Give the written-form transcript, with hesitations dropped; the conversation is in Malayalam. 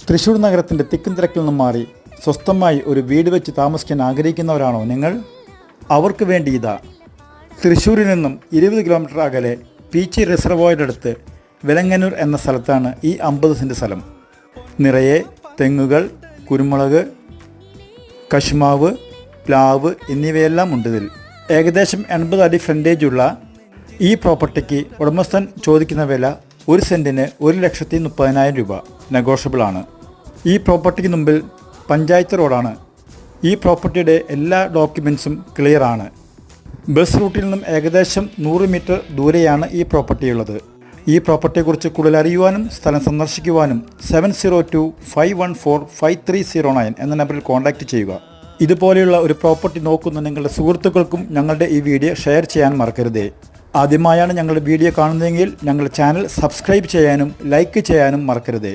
തൃശ്ശൂർ നഗരത്തിൻ്റെ തിക്കും തിരക്കിൽ നിന്നും മാറി സ്വസ്ഥമായി ഒരു വീട് വെച്ച് താമസിക്കാൻ ആഗ്രഹിക്കുന്നവരാണോ നിങ്ങൾ? അവർക്ക് വേണ്ടി ഇതാ, തൃശ്ശൂരിൽ നിന്നും 20 കിലോമീറ്റർ അകലെ പീച്ചി റിസർവോയറിൻ്റെ അടുത്ത് വെലങ്ങന്നൂർ എന്ന സ്ഥലത്താണ് ഈ 50 സെൻറ്റ് സ്ഥലം. നിറയെ തെങ്ങുകൾ, കുരുമുളക്, കശുമാവ്, പ്ലാവ് എന്നിവയെല്ലാം ഉണ്ട്. ഇതിൽ ഏകദേശം 80 അടി ഫ്രണ്ടേജുള്ള ഈ പ്രോപ്പർട്ടിക്ക് ഉടമസ്ഥൻ ചോദിക്കുന്ന വില 1 സെൻറ്റിന് 1,30,000 രൂപ. നെഗോഷ്യബിളാണ്. ഈ പ്രോപ്പർട്ടിക്ക് മുമ്പിൽ പഞ്ചായത്ത് റോഡാണ്. ഈ പ്രോപ്പർട്ടിയുടെ എല്ലാ ഡോക്യുമെൻസും ക്ലിയറാണ്. ബസ് റൂട്ടിൽ നിന്നും ഏകദേശം 100 മീറ്റർ ദൂരെയാണ് ഈ പ്രോപ്പർട്ടിയുള്ളത്. ഈ പ്രോപ്പർട്ടിയെക്കുറിച്ച് കൂടുതൽ അറിയുവാനും സ്ഥലം സന്ദർശിക്കുവാനും 7025145309 എന്ന നമ്പറിൽ കോൺടാക്റ്റ് ചെയ്യുക. ഇതുപോലെയുള്ള ഒരു പ്രോപ്പർട്ടി നോക്കുന്ന നിങ്ങളുടെ സുഹൃത്തുക്കൾക്കും ഞങ്ങളുടെ ഈ വീഡിയോ ഷെയർ ചെയ്യാൻ മറക്കരുതേ. ആദ്യമായാണ് ഞങ്ങളുടെ വീഡിയോ കാണുന്നതെങ്കിൽ ഞങ്ങളുടെ ചാനൽ സബ്സ്ക്രൈബ് ചെയ്യാനും ലൈക്ക് ചെയ്യാനും മറക്കരുതേ.